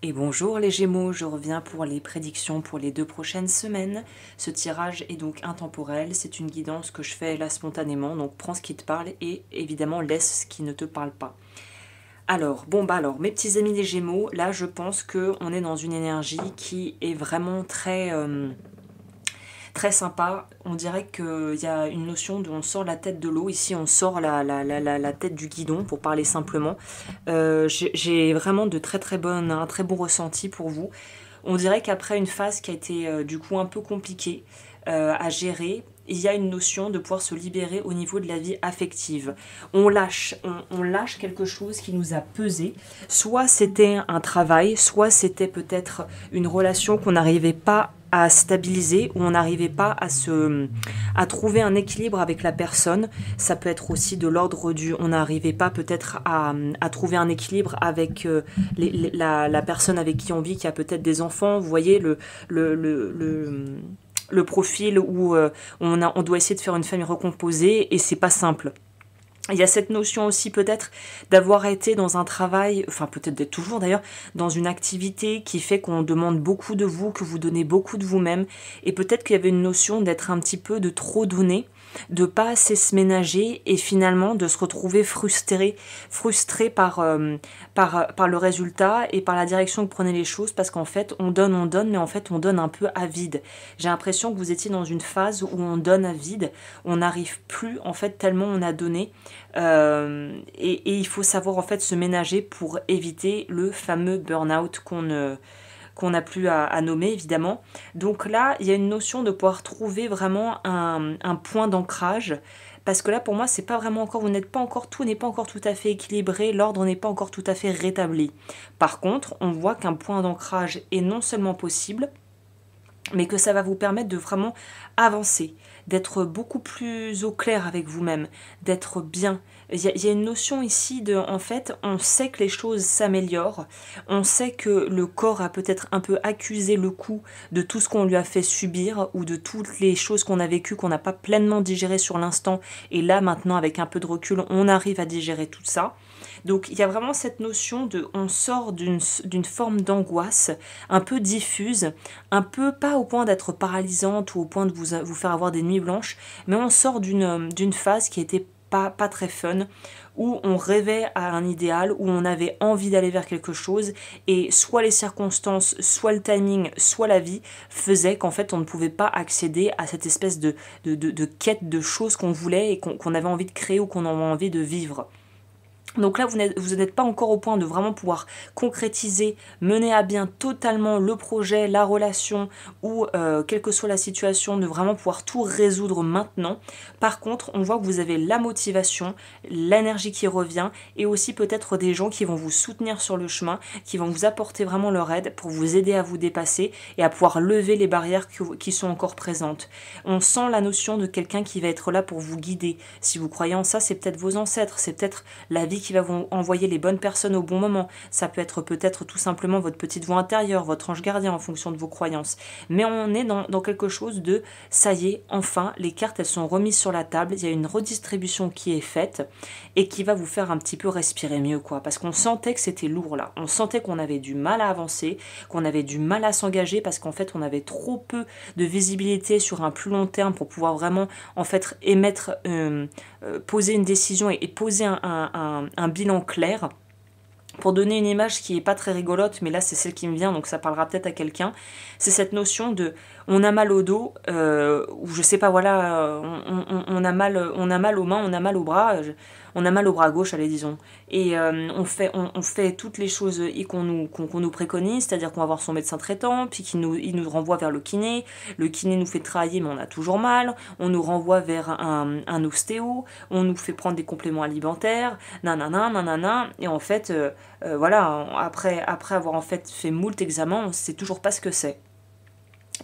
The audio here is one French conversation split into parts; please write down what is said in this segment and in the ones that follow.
Et bonjour les Gémeaux, je reviens pour les prédictions pour les 2 prochaines semaines. Ce tirage est donc intemporel, c'est une guidance que je fais là spontanément, donc prends ce qui te parle et évidemment laisse ce qui ne te parle pas. Alors, mes petits amis les Gémeaux, là je pense qu'on est dans une énergie qui est vraiment très sympa. On dirait qu'il y a une notion de on sort la tête de l'eau. Ici, on sort la tête du guidon, pour parler simplement. J'ai vraiment un très bon ressenti pour vous. On dirait qu'après une phase qui a été du coup un peu compliquée à gérer, il y a une notion de pouvoir se libérer au niveau de la vie affective. On lâche quelque chose qui nous a pesé. Soit c'était un travail, soit c'était peut-être une relation qu'on n'arrivait pas à stabiliser, où on n'arrivait pas à trouver un équilibre avec la personne. Ça peut être aussi de l'ordre du on n'arrivait pas peut-être à trouver un équilibre avec la personne avec qui on vit, qui a peut-être des enfants. Vous voyez le, le, le le profil où on doit essayer de faire une famille recomposée et c'est pas simple. Il y a cette notion aussi peut-être d'avoir été dans un travail, enfin peut-être d'être toujours d'ailleurs, dans une activité qui fait qu'on demande beaucoup de vous, que vous donnez beaucoup de vous-même, et peut-être qu'il y avait une notion d'être un petit peu de trop donner, de pas assez se ménager et finalement de se retrouver frustré par le résultat et par la direction que prenaient les choses, parce qu'en fait on donne, mais en fait on donne un peu à vide. J'ai l'impression que vous étiez dans une phase où on donne à vide, on n'arrive plus en fait tellement on a donné, et il faut savoir en fait se ménager pour éviter le fameux burn-out qu'on n'a plus à nommer évidemment. Donc là, il y a une notion de pouvoir trouver vraiment un point d'ancrage. Parce que là, pour moi, c'est pas vraiment encore, vous n'êtes pas encore, tout n'est pas encore tout à fait équilibré, l'ordre n'est pas encore tout à fait rétabli. Par contre, on voit qu'un point d'ancrage est non seulement possible, mais que ça va vous permettre de vraiment avancer, d'être beaucoup plus au clair avec vous-même, d'être bien. Il y a une notion ici de, en fait, on sait que les choses s'améliorent, on sait que le corps a peut-être un peu accusé le coup de tout ce qu'on lui a fait subir ou de toutes les choses qu'on a vécues, qu'on n'a pas pleinement digérées sur l'instant, et là maintenant avec un peu de recul, on arrive à digérer tout ça. Donc il y a vraiment cette notion de on sort d'une forme d'angoisse un peu diffuse, un peu pas au point d'être paralysante ou au point de vous faire avoir des nuits blanches, mais on sort d'une phase qui était pas très fun, où on rêvait à un idéal, où on avait envie d'aller vers quelque chose, et soit les circonstances, soit le timing, soit la vie faisaient qu'en fait on ne pouvait pas accéder à cette espèce de quête de choses qu'on voulait et qu'on avait envie de créer ou qu'on avait envie de vivre. Donc là, vous n'êtes pas encore au point de vraiment pouvoir concrétiser, mener à bien totalement le projet, la relation ou quelle que soit la situation, de vraiment pouvoir tout résoudre maintenant. Par contre, on voit que vous avez la motivation, l'énergie qui revient et aussi peut-être des gens qui vont vous soutenir sur le chemin, qui vont vous apporter vraiment leur aide pour vous aider à vous dépasser et à pouvoir lever les barrières qui sont encore présentes. On sent la notion de quelqu'un qui va être là pour vous guider. Si vous croyez en ça, c'est peut-être vos ancêtres, c'est peut-être la vie qui va vous envoyer les bonnes personnes au bon moment. Ça peut être peut-être tout simplement votre petite voix intérieure, votre ange gardien en fonction de vos croyances. Mais on est dans quelque chose de ça y est, enfin, les cartes elles sont remises sur la table, il y a une redistribution qui est faite et qui va vous faire un petit peu respirer mieux, quoi. Parce qu'on sentait que c'était lourd là. On sentait qu'on avait du mal à avancer, qu'on avait du mal à s'engager parce qu'en fait on avait trop peu de visibilité sur un plus long terme pour pouvoir vraiment en fait poser une décision et poser un bilan clair. Pour donner une image qui est pas très rigolote, mais là c'est celle qui me vient, donc ça parlera peut-être à quelqu'un, c'est cette notion de on a mal au dos, ou je sais pas, voilà, on a mal aux mains, on a mal au bras, on a mal au bras gauche, allez disons, et on fait toutes les choses qu'on nous préconise, c'est-à-dire qu'on va voir son médecin traitant, puis il nous renvoie vers le kiné nous fait travailler mais on a toujours mal, on nous renvoie vers un ostéo, on nous fait prendre des compléments alimentaires, nanana, et en fait, voilà, après avoir en fait fait moult examens, on sait toujours pas ce que c'est.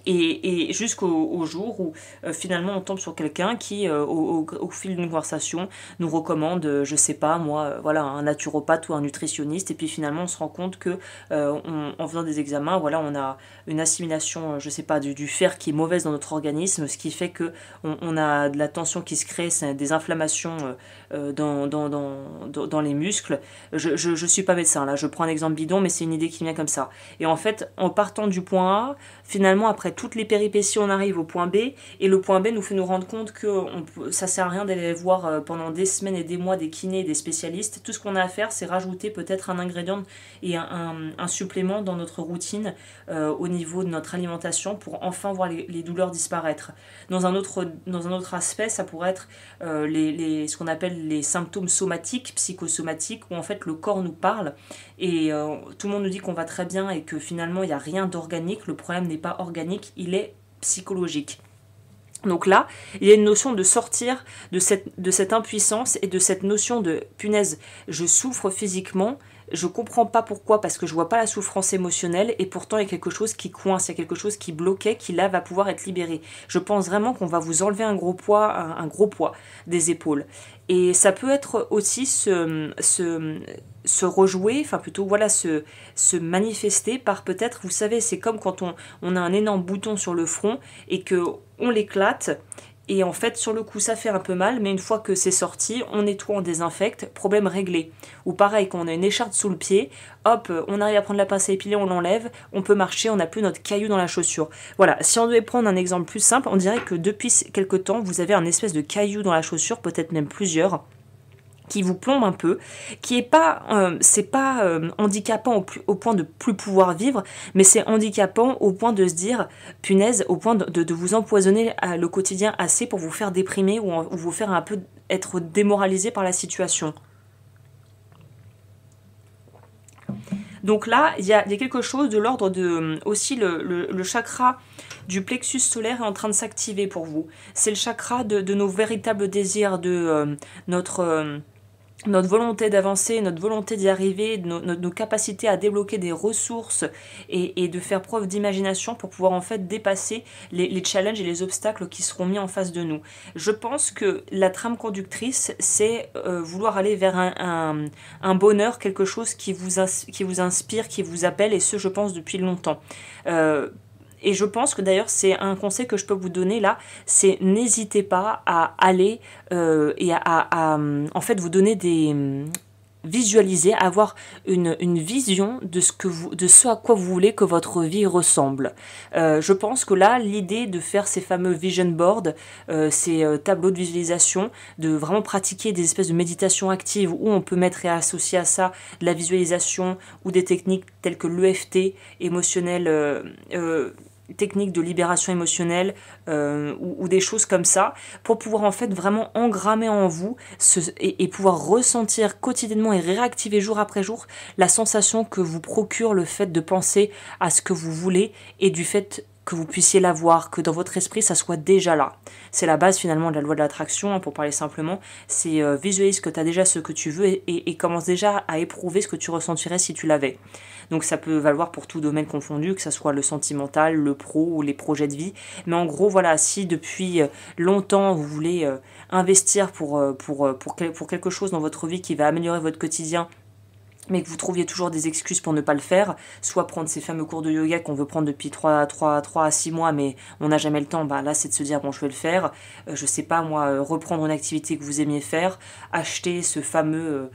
Et jusqu'au jour où finalement on tombe sur quelqu'un qui, au fil d'une conversation, nous recommande, je sais pas moi, voilà, un naturopathe ou un nutritionniste, et puis finalement on se rend compte que en faisant des examens, voilà, on a une assimilation, je sais pas, du fer qui est mauvaise dans notre organisme, ce qui fait que on a de la tension qui se crée, c'est des inflammations dans les muscles. Je suis pas médecin là, je prends un exemple bidon, mais c'est une idée qui vient comme ça. Et en fait, en partant du point A, finalement, après toutes les péripéties, on arrive au point B, et le point B nous fait nous rendre compte que ça sert à rien d'aller voir pendant des semaines et des mois des kinés et des spécialistes. Tout ce qu'on a à faire, c'est rajouter peut-être un ingrédient et un supplément dans notre routine au niveau de notre alimentation pour enfin voir les douleurs disparaître. Dans un autre aspect, ça pourrait être ce qu'on appelle les symptômes somatiques, psychosomatiques, où en fait le corps nous parle et tout le monde nous dit qu'on va très bien et que finalement il n'y a rien d'organique. Le problème n'est pas organique, il est psychologique. Donc là, il y a une notion de sortir de cette impuissance et de cette notion de punaise, je souffre physiquement, je comprends pas pourquoi, parce que je vois pas la souffrance émotionnelle, et pourtant il y a quelque chose qui coince, il y a quelque chose qui bloquait, qui là va pouvoir être libéré. Je pense vraiment qu'on va vous enlever un gros poids des épaules. Et ça peut être aussi se rejouer, enfin plutôt voilà, se manifester par peut-être, vous savez, c'est comme quand on a un énorme bouton sur le front et que on l'éclate. Et en fait, sur le coup, ça fait un peu mal, mais une fois que c'est sorti, on nettoie, on désinfecte, problème réglé. Ou pareil, quand on a une écharpe sous le pied, hop, on arrive à prendre la pince à épiler, on l'enlève, on peut marcher, on n'a plus notre caillou dans la chaussure. Voilà, si on devait prendre un exemple plus simple, on dirait que depuis quelque temps, vous avez un espèce de caillou dans la chaussure, peut-être même plusieurs, qui vous plombe un peu, qui est pas, c'est pas handicapant au point de plus pouvoir vivre, mais c'est handicapant au point de se dire, punaise, au point de vous empoisonner le quotidien assez pour vous faire déprimer ou vous faire un peu être démoralisé par la situation. Donc là, il y a quelque chose de l'ordre de... Aussi, le chakra du plexus solaire est en train de s'activer pour vous. C'est le chakra de nos véritables désirs, de notre volonté d'avancer, notre volonté d'y arriver, nos capacités à débloquer des ressources et de faire preuve d'imagination pour pouvoir en fait dépasser les challenges et les obstacles qui seront mis en face de nous. Je pense que la trame conductrice, c'est vouloir aller vers un bonheur, quelque chose qui vous inspire, qui vous appelle, et ce, je pense, depuis longtemps. Et je pense que d'ailleurs c'est un conseil que je peux vous donner là, c'est n'hésitez pas à aller et à en fait vous donner visualiser, avoir une vision de ce à quoi vous voulez que votre vie ressemble. Je pense que là, l'idée de faire ces fameux vision boards, ces tableaux de visualisation, de vraiment pratiquer des espèces de méditation active où on peut mettre et associer à ça de la visualisation ou des techniques telles que l'EFT, techniques de libération émotionnelle ou des choses comme ça, pour pouvoir en fait vraiment engrammer en vous et pouvoir ressentir quotidiennement et réactiver jour après jour la sensation que vous procure le fait de penser à ce que vous voulez et du fait que vous puissiez l'avoir, que dans votre esprit ça soit déjà là. C'est la base finalement de la loi de l'attraction, hein, pour parler simplement, c'est visualise que tu as déjà ce que tu veux et commence déjà à éprouver ce que tu ressentirais si tu l'avais. Donc ça peut valoir pour tout domaine confondu, que ce soit le sentimental, le pro ou les projets de vie. Mais en gros, voilà, si depuis longtemps vous voulez investir pour quelque chose dans votre vie qui va améliorer votre quotidien, mais que vous trouviez toujours des excuses pour ne pas le faire, soit prendre ces fameux cours de yoga qu'on veut prendre depuis 3 à 6 mois, mais on n'a jamais le temps, bah là c'est de se dire bon je vais le faire, je sais pas moi, reprendre une activité que vous aimiez faire, acheter ce fameux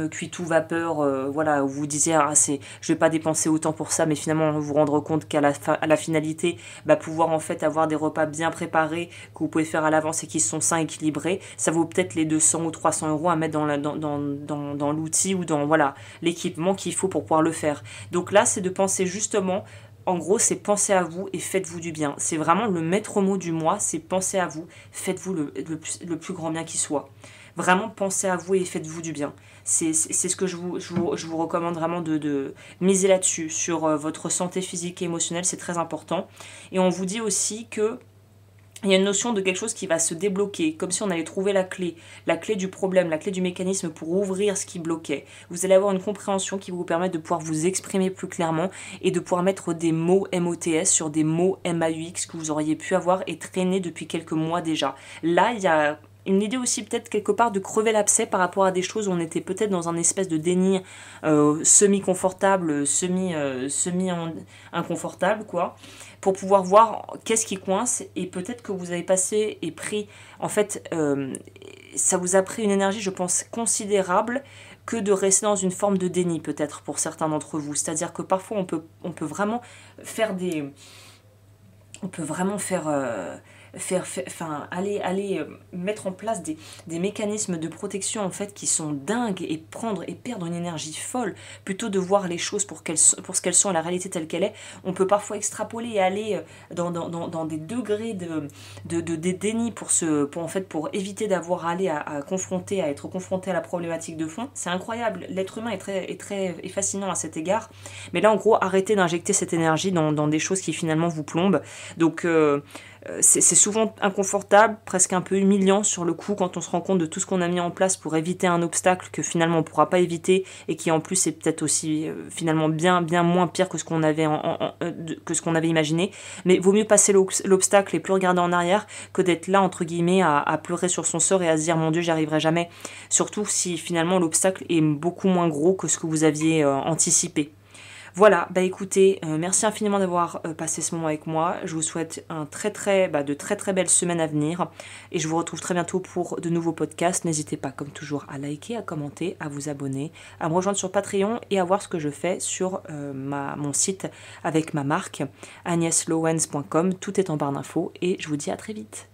cuitou vapeur, voilà, où vous disiez ah, je vais pas dépenser autant pour ça, mais finalement vous rendre compte qu'à la finalité, bah, pouvoir en fait avoir des repas bien préparés que vous pouvez faire à l'avance et qui sont sains, équilibrés, ça vaut peut-être les 200 ou 300 euros à mettre dans l'outil ou dans voilà l'équipement qu'il faut pour pouvoir le faire. Donc là, c'est de penser justement, en gros, c'est penser à vous et faites-vous du bien. C'est vraiment le maître mot du mois, c'est penser à vous, faites-vous le plus grand bien qui soit. Vraiment, pensez à vous et faites-vous du bien. C'est ce que je vous recommande vraiment de miser là-dessus, sur votre santé physique et émotionnelle, c'est très important. Et on vous dit aussi que il y a une notion de quelque chose qui va se débloquer, comme si on allait trouver la clé du problème, la clé du mécanisme pour ouvrir ce qui bloquait. Vous allez avoir une compréhension qui va vous permettre de pouvoir vous exprimer plus clairement et de pouvoir mettre des mots MOTS sur des mots MAUX que vous auriez pu avoir et traîner depuis quelques mois déjà. Là, il y a une idée aussi peut-être quelque part de crever l'abcès par rapport à des choses où on était peut-être dans un espèce de déni semi-confortable, semi-inconfortable, quoi, pour pouvoir voir qu'est-ce qui coince et peut-être que vous avez passé et pris, en fait, ça vous a pris une énergie, je pense, considérable que de rester dans une forme de déni peut-être pour certains d'entre vous. C'est-à-dire que parfois on peut vraiment faire des... On peut vraiment mettre en place des mécanismes de protection en fait qui sont dingues et perdre une énergie folle plutôt de voir les choses pour ce qu'elles sont, la réalité telle qu'elle est. On peut parfois extrapoler et aller dans des degrés de déni pour éviter d'avoir à être confronté à la problématique de fond. C'est incroyable, l'être humain est fascinant à cet égard, mais là en gros arrêtez d'injecter cette énergie dans des choses qui finalement vous plombent. Donc c'est souvent inconfortable, presque un peu humiliant sur le coup quand on se rend compte de tout ce qu'on a mis en place pour éviter un obstacle que finalement on ne pourra pas éviter et qui en plus est peut-être aussi finalement bien moins pire que ce qu'on avait, que ce qu'on avait imaginé. Mais vaut mieux passer l'obstacle et plus regarder en arrière que d'être là entre guillemets à pleurer sur son sort et à se dire mon Dieu j'y arriverai jamais. Surtout si finalement l'obstacle est beaucoup moins gros que ce que vous aviez anticipé. Voilà, écoutez, merci infiniment d'avoir passé ce moment avec moi. Je vous souhaite de très très belles semaines à venir et je vous retrouve très bientôt pour de nouveaux podcasts. N'hésitez pas comme toujours à liker, à commenter, à vous abonner, à me rejoindre sur Patreon et à voir ce que je fais sur mon site avec ma marque agneslowens.com. Tout est en barre d'infos et je vous dis à très vite.